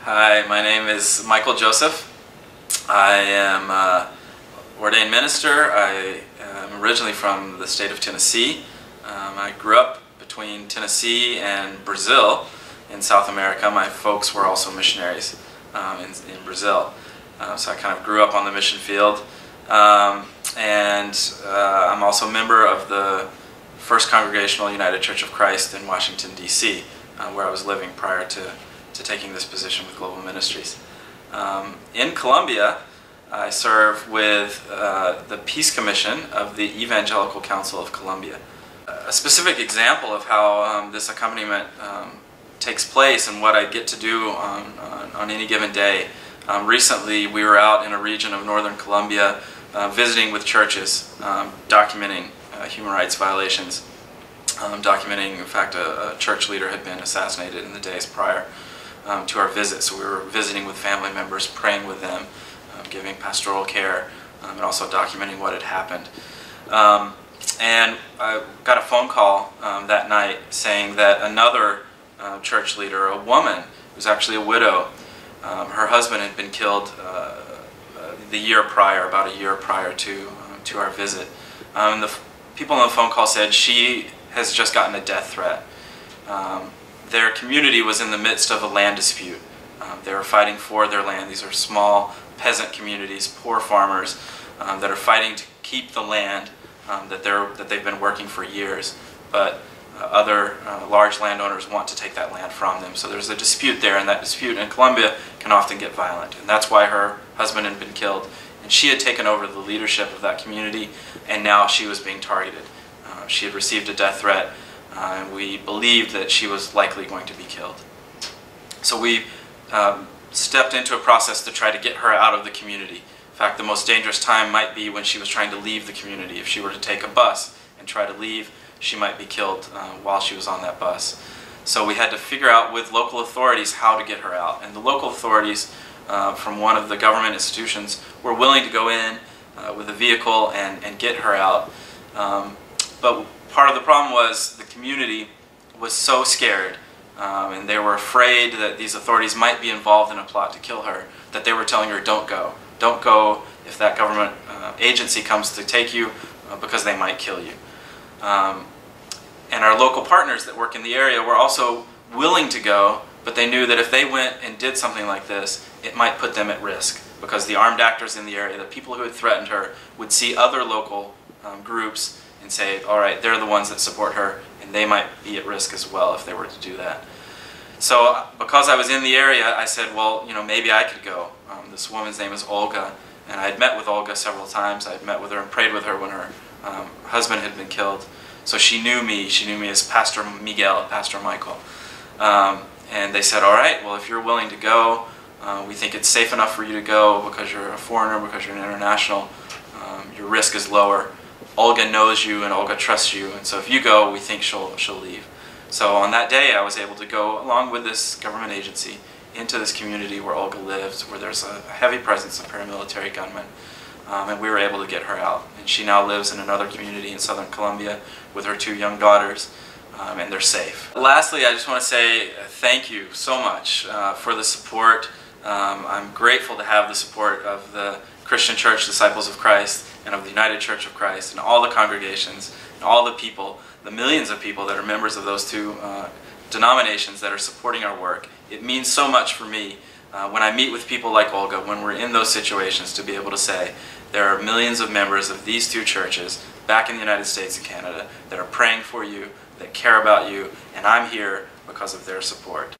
Hi, my name is Michael Joseph. I am an ordained minister. I am originally from the state of Tennessee. I grew up between Tennessee and Brazil in South America. My folks were also missionaries in Brazil. So I kind of grew up on the mission field. I'm also a member of the First Congregational United Church of Christ in Washington, D.C., where I was living prior to taking this position with Global Ministries. In Colombia, I serve with the Peace Commission of the Evangelical Council of Colombia. A specific example of how this accompaniment takes place and what I get to do on any given day. Recently, we were out in a region of northern Colombia visiting with churches, documenting human rights violations, documenting, in fact, a church leader had been assassinated in the days prior to our visit. So we were visiting with family members, praying with them, giving pastoral care, and also documenting what had happened. And I got a phone call that night saying that another church leader, a woman, who's actually a widow, her husband had been killed the year prior, about a year prior to our visit. The people on the phone call said she has just gotten a death threat. Their community was in the midst of a land dispute. They were fighting for their land. These are small peasant communities, poor farmers that are fighting to keep the land that they've been working for years, but other large landowners want to take that land from them. So there's a dispute there, and that dispute in Colombia can often get violent. And that's why her husband had been killed. And she had taken over the leadership of that community, and now she was being targeted. She had received a death threat, and we believed that she was likely going to be killed. So we stepped into a process to try to get her out of the community. In fact, the most dangerous time might be when she was trying to leave the community. If she were to take a bus and try to leave, she might be killed while she was on that bus. So we had to figure out with local authorities how to get her out. And the local authorities from one of the government institutions were willing to go in with a vehicle and get her out. But part of the problem was the community was so scared and they were afraid that these authorities might be involved in a plot to kill her, that they were telling her, don't go. Don't go if that government agency comes to take you because they might kill you. And our local partners that work in the area were also willing to go, but they knew that if they went and did something like this, it might put them at risk, because the armed actors in the area, the people who had threatened her, would see other local groups and say, all right, they're the ones that support her, and they might be at risk as well if they were to do that. So because I was in the area, I said, well, maybe I could go. This woman's name is Olga, and I had met with Olga several times. I had met with her and prayed with her when her husband had been killed. So she knew me as Pastor Miguel, Pastor Michael. And they said, all right, well, if you're willing to go, we think it's safe enough for you to go because you're a foreigner, because you're an international. Your risk is lower. Olga knows you and Olga trusts you, and so if you go, we think she'll leave. So on that day, I was able to go along with this government agency into this community where Olga lives, where there's a heavy presence of paramilitary gunmen, and we were able to get her out. And she now lives in another community in southern Colombia with her 2 young daughters, and they're safe. Lastly, I just want to say thank you so much for the support. I'm grateful to have the support of the Christian Church Disciples of Christ and of the United Church of Christ and all the congregations and all the people, the millions of people that are members of those 2 denominations that are supporting our work. It means so much for me when I meet with people like Olga, when we're in those situations, to be able to say there are millions of members of these 2 churches back in the United States and Canada that are praying for you, that care about you, and I'm here because of their support.